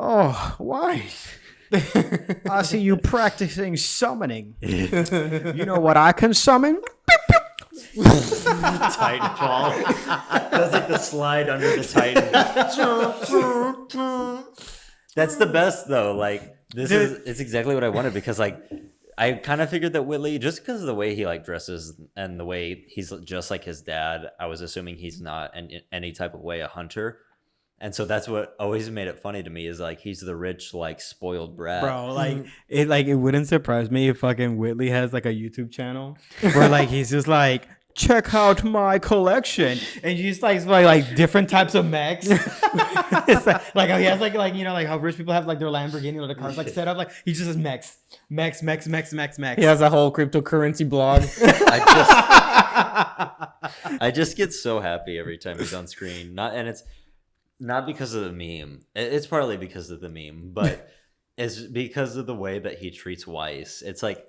Oh, why? I see you practicing summoning. You know what I can summon? Titanfall. That's like the slide under the Titan. That's the best though. Like it's exactly what I wanted because like I kind of figured that Whitley, just because of the way he like dresses and the way he's just like his dad, I was assuming he's not in any type of way a hunter. And so that's what always made it funny to me is like he's the rich, like spoiled brat. Bro, it wouldn't surprise me if fucking Whitley has like a YouTube channel where like he's just like, check out my collection, and he's like different types of mechs. It's like how he has like you know like how rich people have like their Lamborghini or the cars like set up, like he just has mechs. He has a whole cryptocurrency blog. I just get so happy every time he's on screen. It's not because of the meme. It's partly because of the meme, but it's because of the way that he treats Weiss. It's like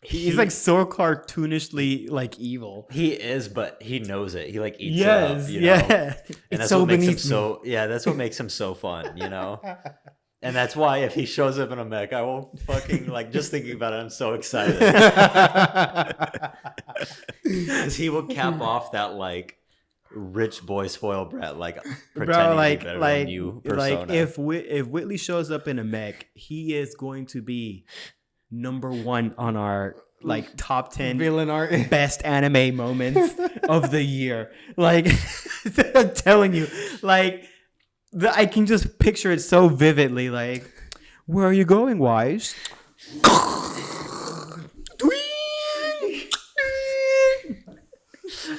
he's like so cartoonishly like evil. He is, but he knows it. He like eats it up, you know? And that's so what makes him beneath me. that's what makes him so fun, you know? And that's why if he shows up in a mech, I won't fucking like just thinking about it, I'm so excited. Because he will cap off that like rich boy spoiled brat, like pretending to be better than you persona. Like if Whitley shows up in a mech, he is going to be number one on our like top 10 villain art best anime moments of the year. Like I'm telling you, like I can just picture it so vividly. Like, where are you going, Wise?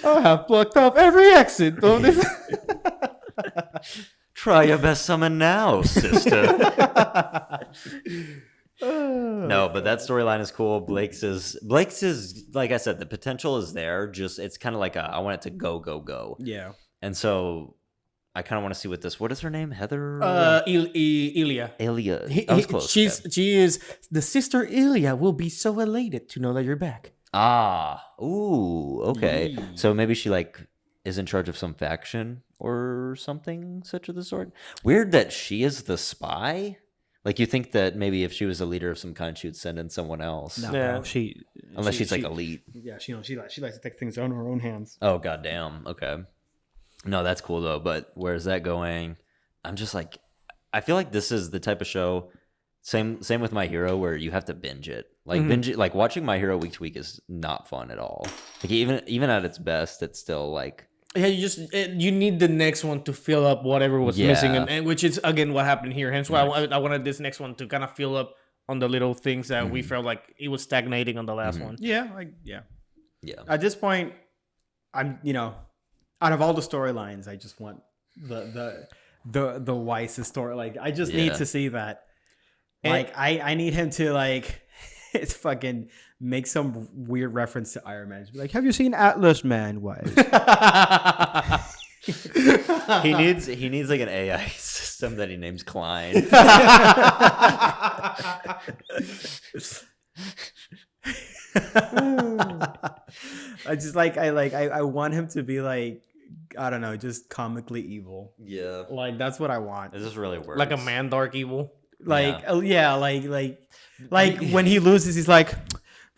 I have blocked off every exit of this. Try your best summon now, sister. No, but that storyline is cool. Blake's is like I said, the potential is there. Just it's kind of like I want it to go. Yeah. And so I kind of want to see what is her name? Heather? Ilya. Ilya. I was close. She is the sister. Ilya will be so elated to know that you're back. Ooh, okay. So maybe she like is in charge of some faction or something such of the sort. Weird that she is the spy. Like you think that maybe if she was a leader of some kind, she would send in someone else. No, Yeah. Unless she's like elite. Yeah, she likes to take things on her own hands. Oh goddamn. Okay. No, that's cool though. But where's that going? I'm just like, I feel like this is the type of show. Same with My Hero, where you have to binge it. Like binge it, like watching My Hero week to week is not fun at all. Like even at its best, it's still like. Yeah, you need the next one to fill up whatever was missing, and which is again what happened here. Hence why I wanted this next one to kind of fill up on the little things that we felt like it was stagnating on the last one. Yeah, yeah. At this point, I'm out of all the storylines, I just want the Weiss story. Like I just need to see that. Like I need him to like it's fucking make some weird reference to Iron Man. Just be like, have you seen Atlas Man? Weiss? He needs like an AI system that he names Klein. I want him to be like, I don't know, just comically evil. Yeah. Like that's what I want. It just really works. Like a man dark evil. Like like when he loses, he's like,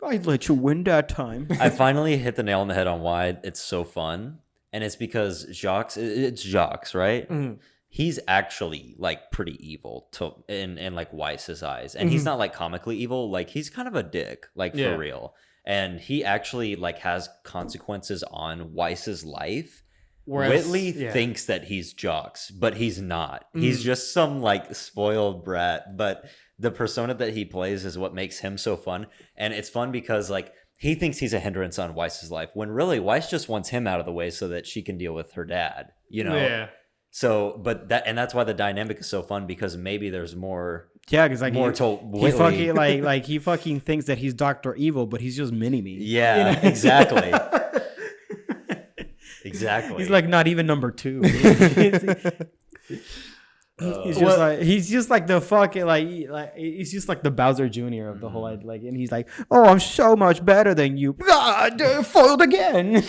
I'd let you win that time. I finally hit the nail on the head on why it's so fun. And it's because it's Jacques, right? Mm-hmm. He's actually like pretty evil in like Weiss's eyes. And he's not like comically evil. Like he's kind of a dick, like for real. And he actually like has consequences on Weiss's life. Whereas, Whitley thinks that he's Jacques, but he's not. He's just some like spoiled brat. But the persona that he plays is what makes him so fun. And it's fun because like he thinks he's a hindrance on Weiss's life when really Weiss just wants him out of the way so that she can deal with her dad, you know? Yeah. So, that's why the dynamic is so fun because maybe there's more. Yeah, because like more to Whitley. He fucking thinks that he's Dr. Evil, but he's just Mini-Me. Yeah, exactly. Exactly. He's like not even number 2. He's just like the fucking like he's just like the Bowser Jr. of the whole like, and he's like, oh, I'm so much better than you. Foiled again.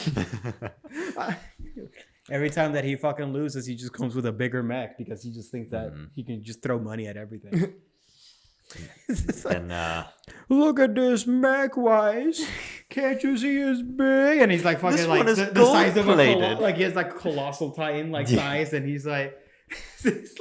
Every time that he fucking loses, he just comes with a bigger mech because he just thinks that he can just throw money at everything. And look at this mech, Wise. Can't you see his big? And he's like fucking This like one is the size of a gold-plated. like he has like colossal titan like size, and he's like it's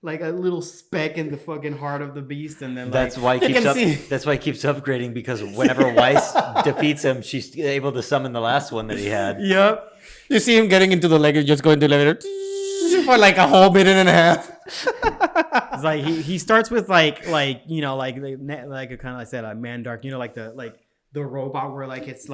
like a little speck in the fucking heart of the beast, and then that's why he keeps upgrading, because whenever Weiss defeats him, she's able to summon the last one that he had. Yep. You see him getting into the leg and just going to the elevator for like a whole minute and a half. It's like he starts with like you know like kind of like I said Mandark, you know, like the robot where like it's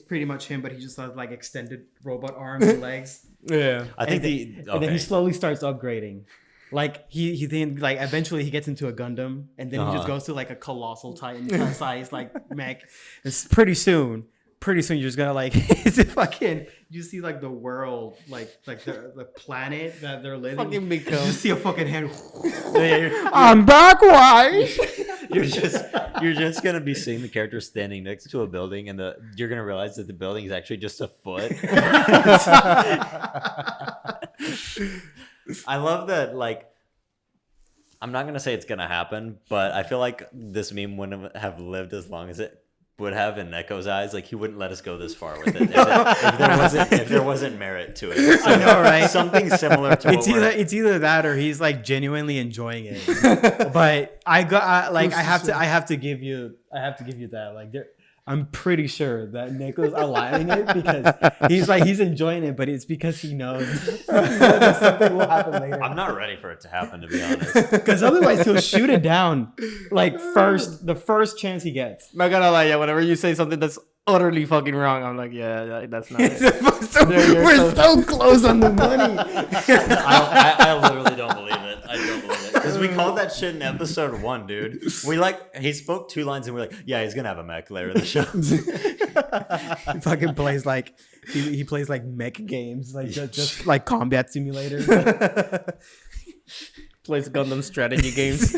pretty much him, but he just has like extended robot arms and legs. Yeah, I think and then he slowly starts upgrading. Like he then like eventually he gets into a Gundam, and then he just goes to like a colossal titan size like mech. It's pretty soon you're just gonna like is it fucking you see like the world like the planet that they're living. fucking You become. just see a fucking hand. I'm back, Wise. You're just gonna be seeing the character standing next to a building, and you're gonna realize that the building is actually just a foot. I love that. Like, I'm not gonna say it's gonna happen, but I feel like this meme wouldn't have lived as long as it would have in Nekko's eyes. Like, he wouldn't let us go this far with it if there wasn't merit to it. So, I know, right? Something similar to It's either that or he's like genuinely enjoying it. But I have to give you that. Like, I'm pretty sure that Nekko's allowing it because he's enjoying it, but it's because he knows that something will happen later. I'm not ready for it to happen, to be honest. Because otherwise he'll shoot it down like the first chance he gets. Not gonna lie, yeah. Whenever you say something that's utterly fucking wrong, I'm like, yeah, that's not it. We're so close on the money. I literally don't believe it. I don't believe it. Because we called that shit in episode 1, dude. He spoke 2 lines and we're like, yeah, he's gonna have a mech later in the show. He fucking plays like he plays like mech games, like just like combat simulators. Plays Gundam strategy games.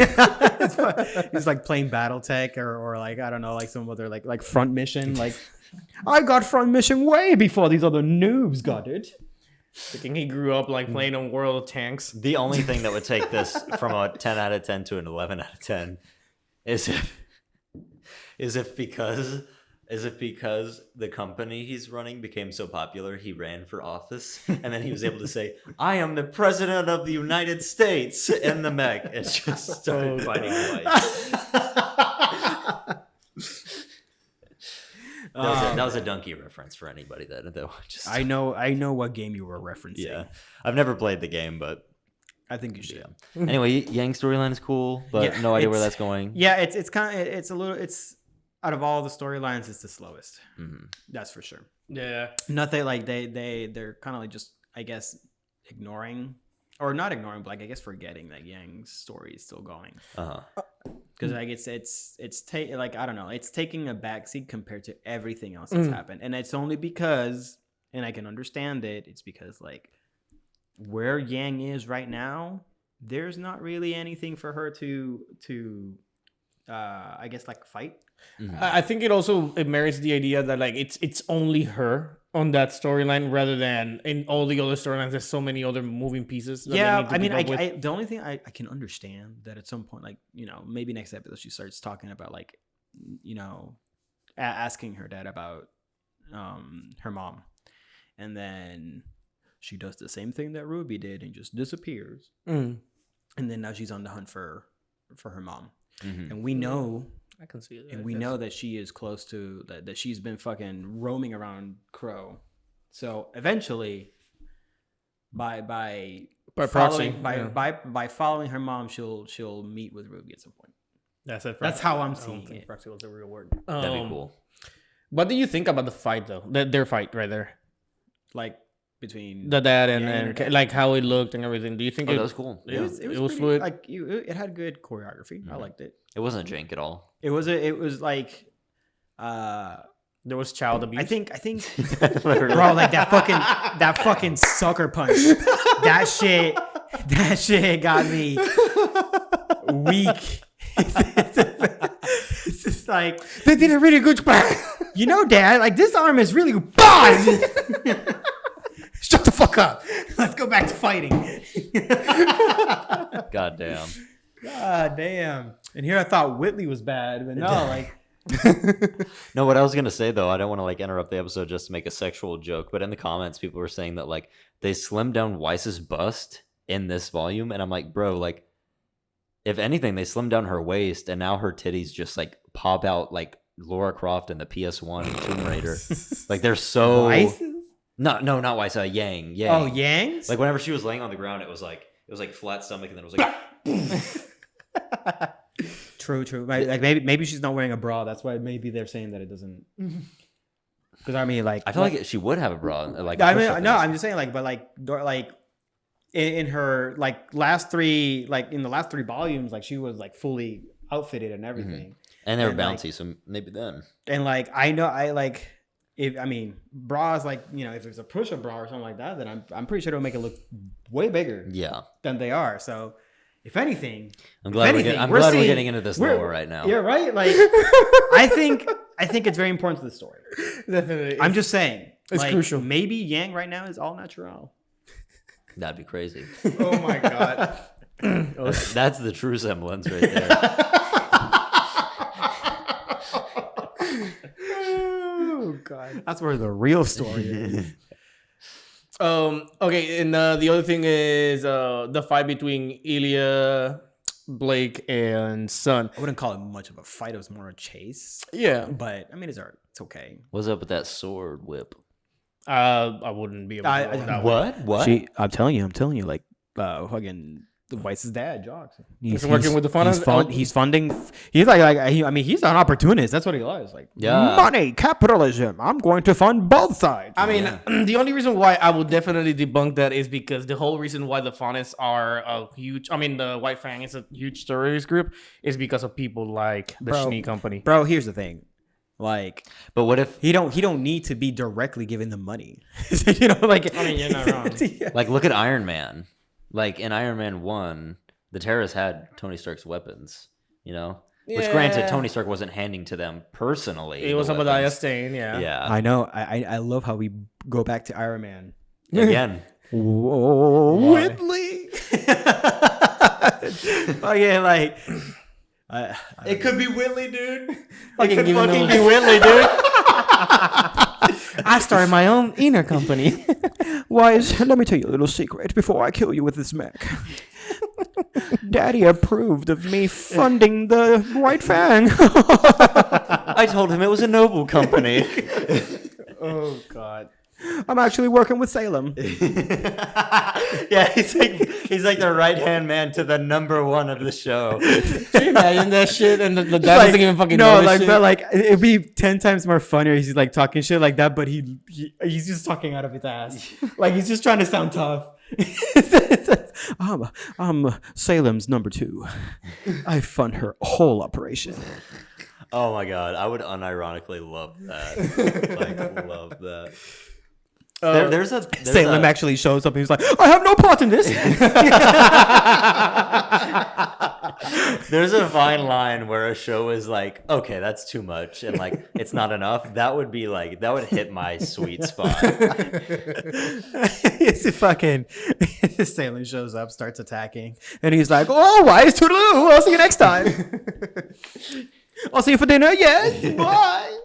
He's like playing BattleTech or like I don't know, like some other like front mission. Like I got front mission way before these other noobs got it. I think he grew up like playing on World of Tanks. The only thing that would take this from a 10 out of 10 to an 11 out of 10 is if because the company he's running became so popular, he ran for office, and then he was able to say, "I am the president of the United States," in the mech. It's just started fighting White. That was a donkey reference for anybody that just. I know what game you were referencing. Yeah, I've never played the game, but I think you should. Yeah. Anyway, Yang's storyline is cool, but no idea where that's going. Yeah, it's out of all the storylines, it's the slowest. Mm-hmm. That's for sure. Yeah, nothing like they're kind of like just I guess ignoring or not ignoring, but like I guess forgetting that Yang's story is still going. Because like like I don't know, it's taking a backseat compared to everything else that's happened, and it's only because, and I can understand it. It's because like where Yang is right now, there's not really anything for her to I guess like fight. Mm-hmm. I think it merits the idea that like it's only her on that storyline rather than in all the other storylines. There's so many other moving pieces. Yeah, I mean, the only thing I can understand that at some point, like, you know, maybe next episode she starts talking about like, you know, asking her dad about her mom, and then she does the same thing that Ruby did and just disappears, and then now she's on the hunt for her mom, and we know. I can see it. And we know that she is close to that she's been fucking roaming around Crow. So eventually, by following her mom, she'll meet with Ruby at some point. That's how I'm seeing it. Proxy was the real word. That'd be cool. What do you think about the fight though? Their fight right there, like between the dad and like how it looked and everything. Do you think that was cool? It was fluid. Like it had good choreography. I liked it. It wasn't jank at all. It was like there was child abuse. I think bro, like that fucking sucker punch. That shit got me weak. It's just like they did a really good job. You know, Dad, like this arm is really bad. Shut the fuck fuck up. Let's go back to fighting. God damn. God damn. And here I thought Whitley was bad, but no, like. No, what I was gonna say though, I don't want to like interrupt the episode just to make a sexual joke, but in the comments, people were saying that like they slimmed down Weiss's bust in this volume, and I'm like, bro, like, if anything, they slimmed down her waist, and now her titties just like pop out like Lara Croft in the PS1 and Tomb Raider. Like they're so. Weiss's? No, not Weiss. Yang. Oh, Yang's? Like whenever she was laying on the ground, it was like flat stomach, and then it was like. True. Like maybe she's not wearing a bra. That's why maybe they're saying that it doesn't. Because I mean, like I feel like she would have a bra. Like I mean, no, I'm just saying, like, but like in her like last three, like in the last 3 volumes, like she was like fully outfitted and everything. And they were bouncy, like, so maybe then. And like I know, I like if I mean bras, like, you know, if it's a push-up bra or something like that, then I'm pretty sure it'll make it look way bigger. Yeah. Than they are. So. If anything, I'm glad we're getting into this lore right now. Yeah, right. Like, I think it's very important to the story. Definitely. I'm just saying, it's like, crucial. Maybe Yang right now is all natural. That'd be crazy. Oh my god. That's the true semblance right there. Oh god, that's where the real story is. Okay, and the other thing is the fight between Ilya, Blake, and Sun. I wouldn't call it much of a fight. It was more a chase. Yeah, but I mean, it's okay. What's up with that sword whip? I wouldn't be able to go that way. What? I'm telling you, like, fucking Weiss's dad, Jocks. He's working with the fund. He's funding. He's I mean, he's an opportunist. That's what he loves. Like, money, capitalism. I'm going to fund both sides. I mean, the only reason why I would definitely debunk that is because the whole reason why the Faunists are a huge. I mean, the White Fang is a huge terrorist group is because of people like the Schnee Company. Bro, here's the thing. Like, but what if he don't need to be directly giving them money? You know, like, I mean, you're not wrong. Yeah. Like, look at Iron Man. Like in Iron Man 1, the terrorists had Tony Stark's weapons, you know? Yeah. Which granted, Tony Stark wasn't handing to them personally. It was Obadiah Stane, yeah. Yeah. I know. I love how we go back to Iron Man. Again. Whoa, Whitley. Oh, yeah, like... it could be Whitley, dude. It could be Whitley, dude. I started my own inner company. Wise, let me tell you a little secret before I kill you with this mech. Daddy approved of me funding the White Fang. I told him it was a noble company. Oh, God. I'm actually working with Salem. Yeah, he's like the right-hand man to the number one of the show. Can you imagine that shit? And the dad doesn't even fucking know like, shit? But like, it'd be 10 times more funnier. He's like talking shit like that, but he's just talking out of his ass. Like, he's just trying to sound tough. I'm Salem's number 2. I fund her whole operation. Oh my god, I would unironically love that. Like, love that. There's Salem actually shows up and he's like, I have no part in this. There's a fine line where a show is like, okay, that's too much, and like it's not enough. That would hit my sweet spot. It's fucking Salem shows up, starts attacking, and he's like, oh, wise toodaloo, I'll see you next time. I'll see you for dinner. Yes, bye.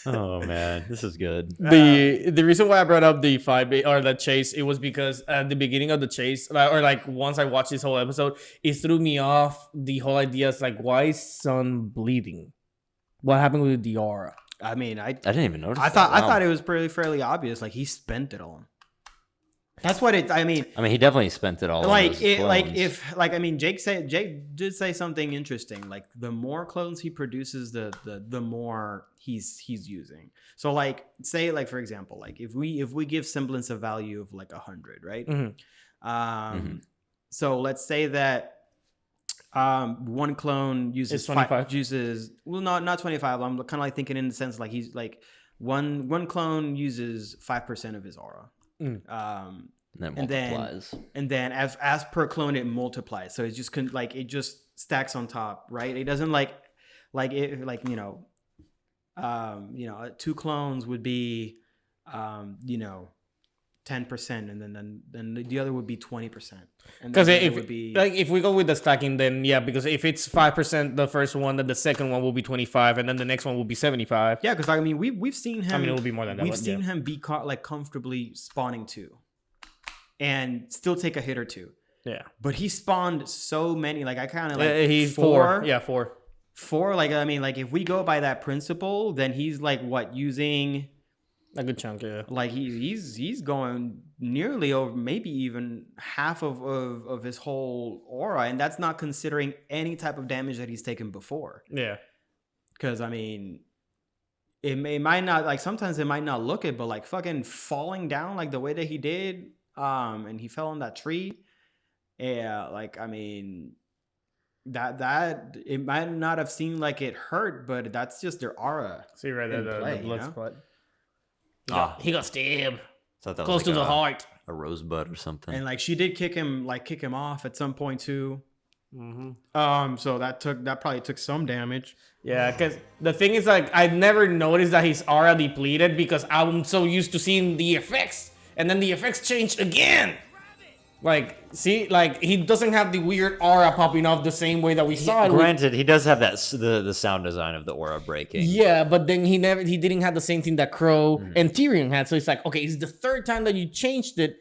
Oh man, this is good. The reason why I brought up the fight or the chase, it was because at the beginning of the chase, or like once I watched this whole episode, it threw me off. The whole idea is like, why is Sun bleeding? What happened with the aura? I mean, I didn't even notice. I thought it was fairly obvious. Like, he spent it all. That's what it. I mean, he definitely spent it all. Like, Jake did say something interesting. Like, the more clones he produces, the more he's using. So, like, say, like, for example, like if we give semblance of value of like 100, right? Mm-hmm. So let's say that one clone uses 25. Not 25. I'm kind of like thinking in the sense like he's like one clone uses 5% of his aura. And then multiplies. And then as per clone it multiplies. So it's just it just stacks on top, right? It doesn't like you know, 2 clones would be 10%, and then the other would be 20%. Because if would be like if we go with the stacking, then yeah, because if it's 5% the first one, then the second one will be 25, and then the next one will be 75. Yeah, because I mean we've seen him. I mean, it will be more than that. We've seen him be comfortably spawning 2, and still take a hit or 2. Yeah, but he spawned so many. Like I kind of like he's 4. Yeah, 4. 4. Like I mean, like if we go by that principle, then he's like what, using a good chunk, yeah. Like he's going nearly over, maybe even half of his whole aura, and that's not considering any type of damage that he's taken before. Yeah, because I mean, it might not, like sometimes it might not look it, but like fucking falling down like the way that he did, and he fell on that tree. Yeah, like I mean, that it might not have seemed like it hurt, but that's just their aura. See right there, the blood spot. He got stabbed close like to the heart. A rosebud or something. And like she did kick him off at some point too. Mm-hmm. So that probably took some damage. Yeah, because the thing is, like, I never noticed that his aura depleted because I'm so used to seeing the effects, and then the effects change again. Like, see, like he doesn't have the weird aura popping off the same way that we saw it. Granted, he does have that the sound design of the aura breaking. Yeah, but then he didn't have the same thing that Crow and Tyrion had. So it's like, okay, it's the third time that you changed it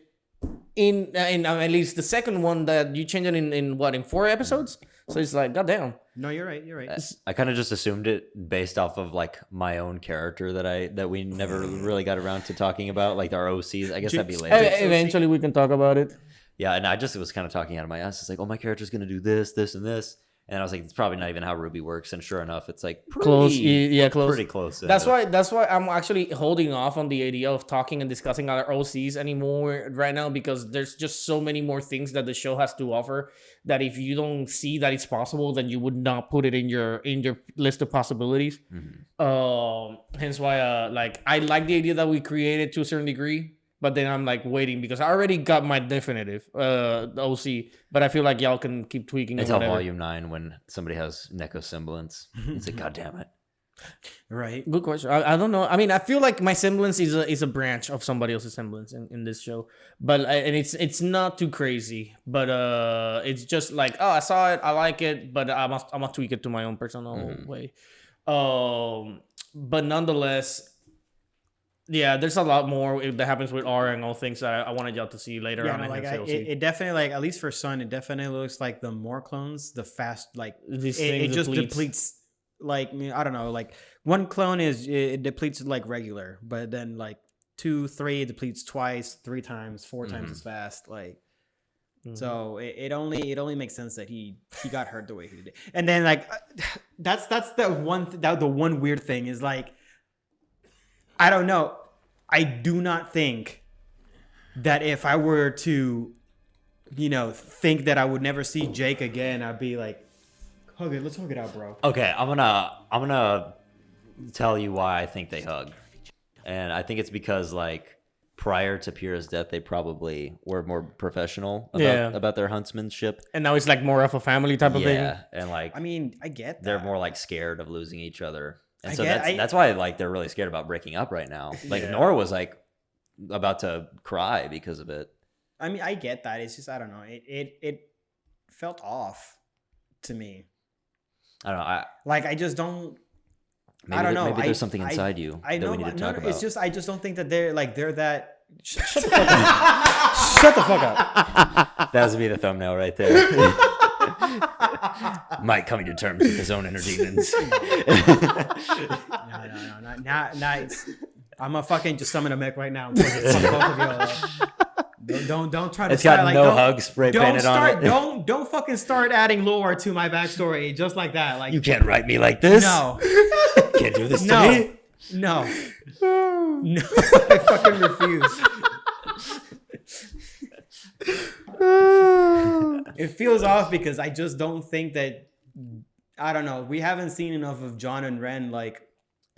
in at least the second one that you changed it in 4 episodes. So it's like, goddamn. No, you're right. I kind of just assumed it based off of like my own character that we never really got around to talking about, like our OCs. I guess that'd be later. Eventually, we can talk about it. Yeah, and I just was kind of talking out of my ass. It's like, oh, my character's gonna do this, this, and this, and I was like, it's probably not even how RWBY works. And sure enough, it's like close. Yeah, close. Pretty close. That's why I'm actually holding off on the idea of talking and discussing other OCs anymore right now, because there's just so many more things that the show has to offer that if you don't see that it's possible, then you would not put it in your list of possibilities. Mm-hmm. Hence why like I like the idea that we created to a certain degree. But then I'm like waiting because I already got my definitive OC, but I feel like y'all can keep tweaking. Until Volume 9 when somebody has Nekko semblance. It's like, God damn it. Right. Good question. I don't know. I mean, I feel like my semblance is a branch of somebody else's semblance in this show, but and it's not too crazy. But it's just like, oh, I saw it, I like it, but I'm gonna tweak it to my own personal way. But nonetheless. Yeah, there's a lot more that happens with aura and all things that I wanted y'all to see later on. Like it definitely, like at least for Sun, it definitely looks like the more clones, the fast, like it just depletes. Like I don't know, like one clone it depletes like regular, but then like 2, 3 it depletes twice, 3 times, 4 times as fast. Like so it only makes sense that he got hurt the way he did. And then like that's the one weird thing is like. I don't know. I do not think that if I were to, think that I would never see Jake again, I'd be like, hug it. Let's hug it out, bro. Okay, I'm gonna tell you why I think they hug, and I think it's because like prior to Pyrrha's death, they probably were more professional about their huntsmanship, and now it's like more of a family type of thing. Yeah, and like I mean, I get that. They're more like scared of losing each other. And so that's why like they're really scared about breaking up right now. Like Nora was like about to cry because of it. I mean, I get that. It's just I don't know. It felt off to me. I don't know. I just don't. I don't know. Maybe there's something inside you that we need to talk about. It's just I just don't think that they're that. Shut the fuck up. Shut the fuck up. That would be the thumbnail right there. Mike coming to terms with his own inner demons. No. Not. I'm a fucking just summon a mech right now. Don't try to. It's got no hug spray painted on it. Don't fucking start adding lore to my backstory just like that. Like you can't write me like this. No. Can't do this to me. No. I fucking refuse. It feels off because I just don't think that. I don't know. We haven't seen enough of John and Ren like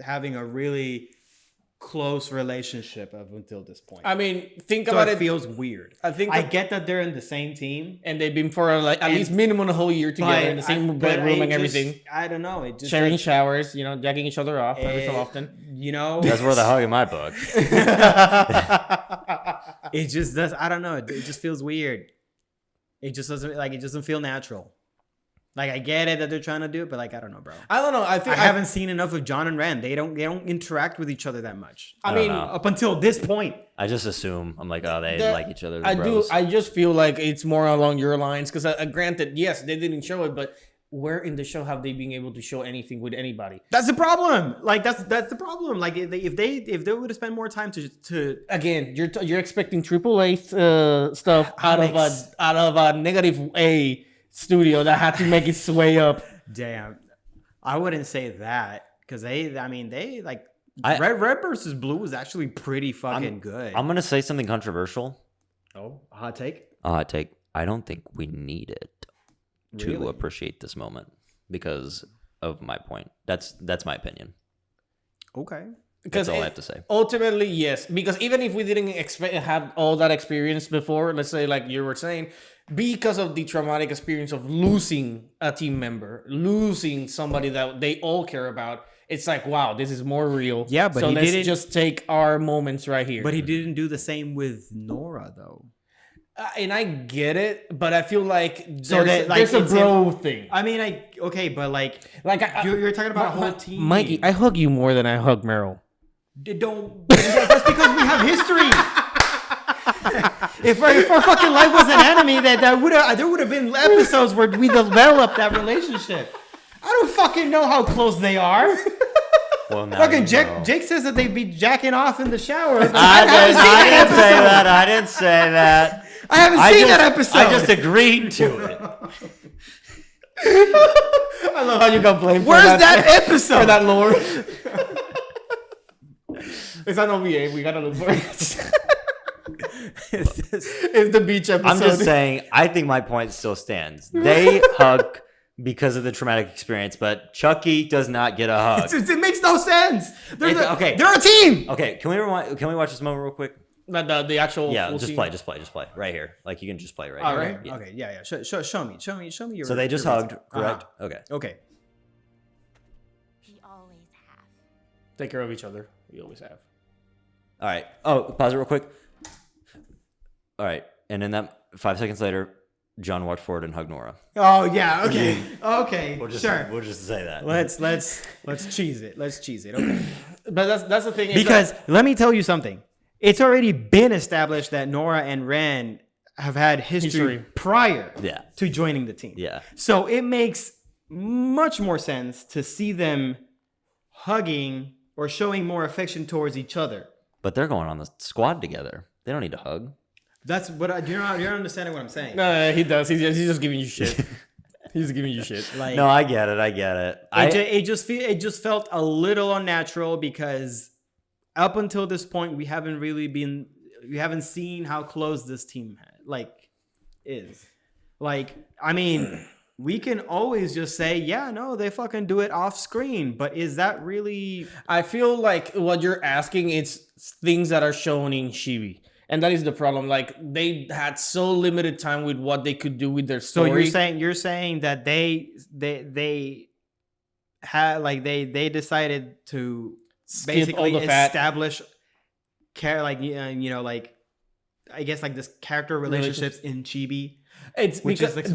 having a really close relationship up until this point. I mean, think so about it. Feels weird. I get that they're in the same team, and they've been for like at least minimum a whole year together in the same bedroom and everything. I don't know. It just sharing showers, you know, jacking each other off every so often. You know, that's where the hug in my book. It just does. I don't know. It just feels weird. It just doesn't feel natural. Like, I get it that they're trying to do it, but like, I don't know, bro. I don't know. I haven't seen enough of John and Ren. They don't interact with each other that much. I mean, up until this point. I just assume. I'm like, oh, they like each other. I just feel like it's more along your lines because, granted, yes, they didn't show it, but where in the show have they been able to show anything with anybody? That's the problem. Like, that's the problem. Like, if they would have spent more time to again, you're expecting AAA stuff out of a negative A studio that had to make its way up. Damn, I wouldn't say that because they like Red versus Blue was actually pretty fucking good. I'm gonna say something controversial. Oh, a hot take. I don't think we need it to appreciate this moment because of my point. That's my opinion. Okay. That's all I have to say. Ultimately, yes. Because even if we didn't have all that experience before, let's say like you were saying, because of the traumatic experience of losing a team member, losing somebody that they all care about, it's like, wow, this is more real. Yeah, but so let's just take our moments right here. But he didn't do the same with Nora, though. And I get it, but I feel like there's a bro thing. I mean, but you're talking about a whole team. Mikey, I hug you more than I hug Meryl. That's because we have history. if our fucking life was an anime, there would have been episodes where we developed that relationship. I don't fucking know how close they are. Well, now fucking Jake says that they be jacking off in the shower. I didn't say that. I haven't seen that episode. I just agreed to it. I love how you got blamed. Where's that episode? For that lore. It's on OVA. We gotta look for it. It's the beach episode. I'm just saying, I think my point still stands. They hug because of the traumatic experience, but Chucky does not get a hug. It makes no sense. They're a team. Okay, can we watch this moment real quick? The actual just play right here. Like, you can just play right here. Right? Yeah. Okay, yeah. Show me your. So they just hugged, correct? Okay. We always have. Take care of each other. We always have. All right. Oh, pause it real quick. All right, and then that 5 seconds later, John walked forward and hugged Nora. Oh yeah. Okay. Okay. We'll just say that. Let's cheese it. Okay. But that's the thing. Because let me tell you something. It's already been established that Nora and Ren have had history prior to joining the team. Yeah. So it makes much more sense to see them hugging or showing more affection towards each other. But they're going on the squad together. They don't need to hug. That's what you're not understanding what I'm saying. No, he does. He's just giving you shit. He's giving you shit. Like, no, I get it. It just felt a little unnatural because up until this point we haven't seen how close this team is. Like, I mean, we can always just say, yeah, no, they fucking do it off screen, but is that really? I feel like what you're asking is things that are shown in Chibi. And that is the problem. Like, they had so limited time with what they could do with their story. So you're saying that they had they decided to basically establish I guess this character relationships in Chibi. It's because of the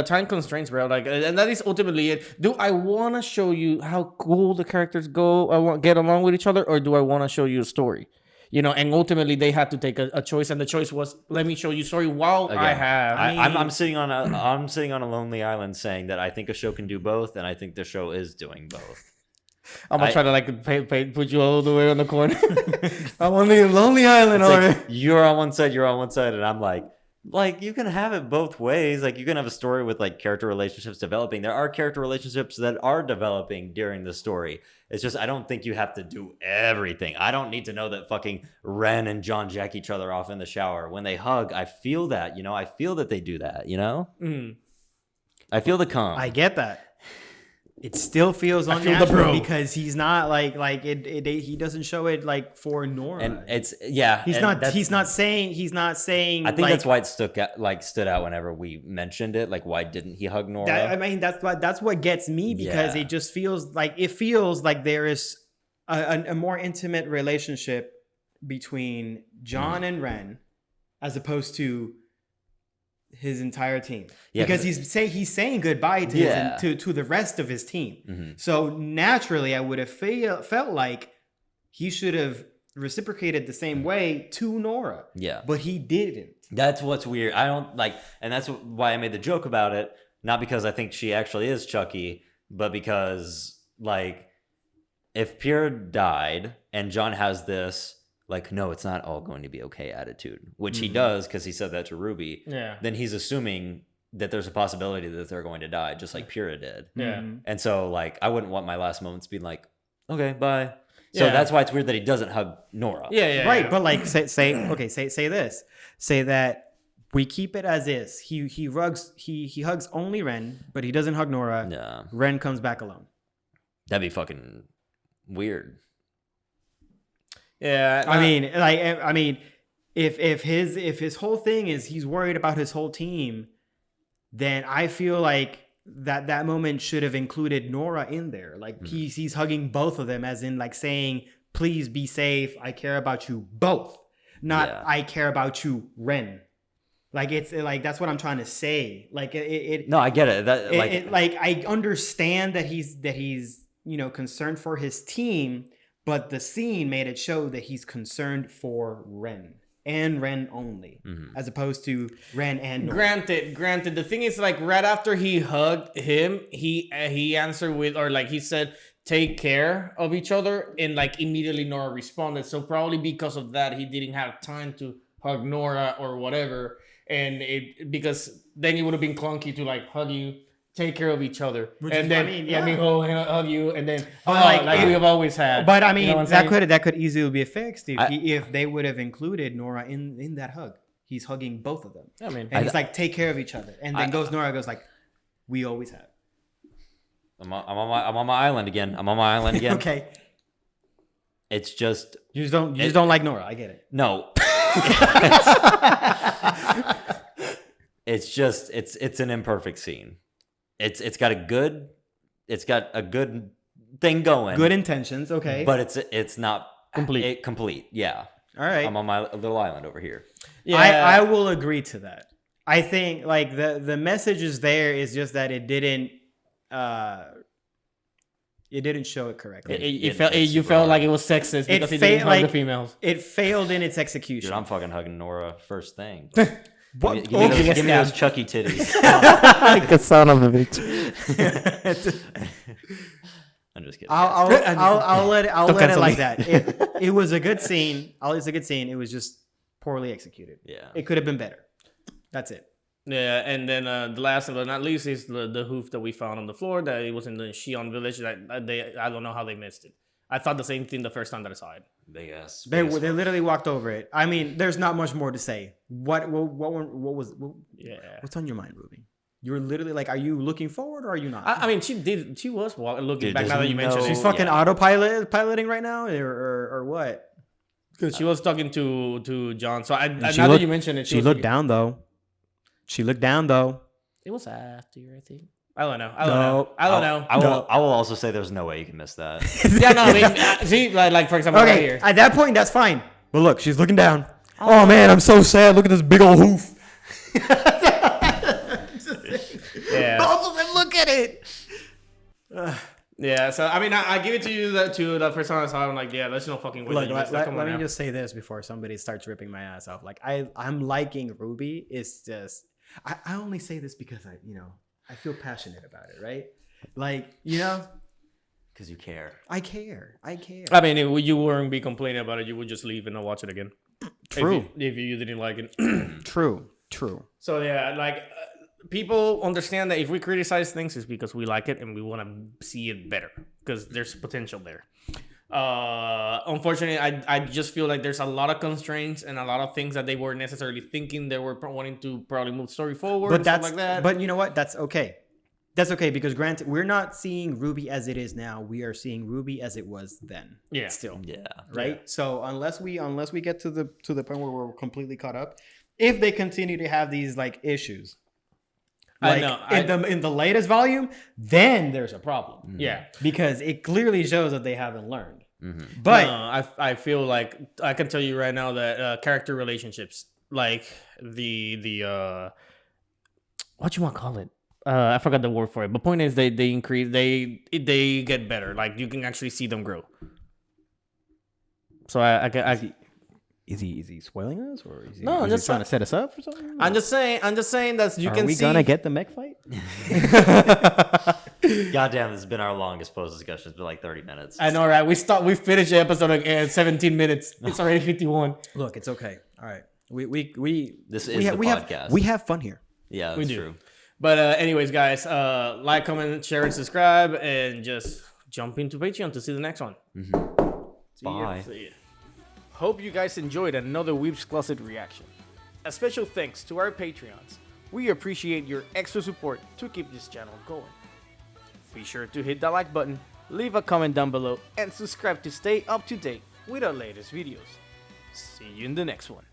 time constraints, bro. Like, and that is ultimately it. Do I want to show you how cool the characters get along with each other, or do I want to show you a story? And ultimately they had to take a choice, and the choice was, let me show you story while I'm sitting on a lonely island saying that I think a show can do both, and I think the show is doing both. I'm gonna try to put you all the way on the corner. I'm on the lonely island already. You're on one side, and I'm like you can have it both ways. Like, you can have a story with character relationships developing. There are character relationships that are developing during the story. It's just, I don't think you have to do everything. I don't need to know that fucking Ren and John jack each other off in the shower. When they hug, I feel that, I feel that they do that, Mm. I feel the calm. I get that. it still feels unnatural because he's not like it. He doesn't show it like for Nora. And it's he's not saying. I think that's why it stood out whenever we mentioned it. Like, why didn't he hug Nora? That's what gets me, because it just feels like there is a more intimate relationship between John and Ren, as opposed to his entire team, because he's saying goodbye to to the rest of his team. Mm-hmm. So naturally, I would have felt like he should have reciprocated the same way to Nora. Yeah, but he didn't. That's what's weird. I don't like, and that's why I made the joke about it. Not because I think she actually is Chucky, but because like, if Pierre died and John has this, like, no, it's not all going to be okay attitude, which he does because he said that to Ruby. Yeah. Then he's assuming that there's a possibility that they're going to die, just like Pyrrha did. Yeah. And so, like, I wouldn't want my last moments being like, okay, bye. So that's why it's weird that he doesn't hug Nora. Yeah. Right. But like, say this. Say that we keep it as is. He hugs only Ren, but he doesn't hug Nora. Yeah. Ren comes back alone. That'd be fucking weird. Yeah, I mean, if his whole thing is he's worried about his whole team, then I feel like that moment should have included Nora in there. Like he's hugging both of them, as in like saying, "Please be safe. I care about you both, not I care about you, Ren." Like it's like that's what I'm trying to say. Like it No, I get it. Like I understand that he's concerned for his team. But the scene made it show that he's concerned for Ren and Ren only, as opposed to Ren and Nora. Granted. The thing is, like, right after he hugged him, he answered with, or like he said, "Take care of each other," and like immediately Nora responded. So probably because of that, he didn't have time to hug Nora or whatever, and because then it would have been clunky to like hug you. Take care of each other, and then hug you, and then like we have always had. But I mean, that could easily be fixed if they would have included Nora in that hug. He's hugging both of them. I mean, and he's like, take care of each other, and then Nora goes like, we always have. I'm on my island again. Okay. It's just you just don't like Nora. I get it. No. It's an imperfect scene. It's got a good thing going. Good intentions, okay. But it's not complete. Complete, yeah. All right. I'm on my little island over here. Yeah, I will agree to that. I think like the message is there. Is just that it didn't show it correctly. You felt like it was sexist because it didn't hug the females. It failed in its execution. Dude, I'm fucking hugging Nora first thing. What? Give me those Chucky titties. Like the son of a bitch. I'm just kidding. I'll let it like that. It was a good scene. It's a good scene. It was just poorly executed. Yeah, it could have been better. That's it. Yeah, and then the last but not least is the hoof that we found on the floor. That it was in the Shion village. I don't know how they missed it. I thought the same thing the first time that I saw it. They literally walked over it. I mean, there's not much more to say. What's on your mind, Ruby? You're literally like, are you looking forward or are you not? I mean, she was looking back now that you mentioned it. She's fucking piloting right now, or what? Because she was talking to John. So now that you mentioned it, she looked down though. It was after, I think. I don't know. I will also say there's no way you can miss that. Yeah, no, I mean, see, like for example, right here. At that point, that's fine. But look, she's looking down. Oh man, I'm so sad. Look at this big old hoof. Yeah. Both of them look at it. Yeah, so I mean, I give it to you the first time I saw it. I'm like, yeah, that's no fucking way. Look, let me just say this before somebody starts ripping my ass off. Like, I'm liking Ruby. It's just I only say this because I feel passionate about it, right? Like, because you care. I care. I mean, if you wouldn't be complaining about it, you would just leave and not watch it again. True. If you didn't like it. True. So yeah, like people understand that if we criticize things, it's because we like it and we want to see it better because there's potential there. Unfortunately, I just feel like there's a lot of constraints and a lot of things that they weren't necessarily thinking they were wanting to probably move story forward. But that's like that. But you know what? That's okay. That's okay, because granted, we're not seeing RWBY as it is now. We are seeing RWBY as it was then. Yeah. Still. Yeah. Right. Yeah. So unless we get to the point where we're completely caught up, if they continue to have these like issues, like in the latest volume, then there's a problem. Yeah. Because it clearly shows that they haven't learned. Mm-hmm. But I feel like I can tell you right now that character relationships, like the what you want to call it? I forgot the word for it. But point is, they increase, they get better. Like you can actually see them grow. So is he spoiling us, or is he, no? Just trying to set us up for something? I'm just saying that you can see. Are we gonna get the mech fight? Goddamn, this has been our longest post discussion. It's been like 30 minutes. I know, right? We finished the episode in 17 minutes. It's already 51. Look, it's okay. All right, This is the podcast. We have fun here. Yeah, that's true. But anyways, guys, like, comment, share, and subscribe, and just jump into Patreon to see the next one. Mm-hmm. Bye. See ya. Hope you guys enjoyed another Weebs Closet reaction. A special thanks to our Patreons. We appreciate your extra support to keep this channel going. Be sure to hit that like button, leave a comment down below, and subscribe to stay up to date with our latest videos. See you in the next one.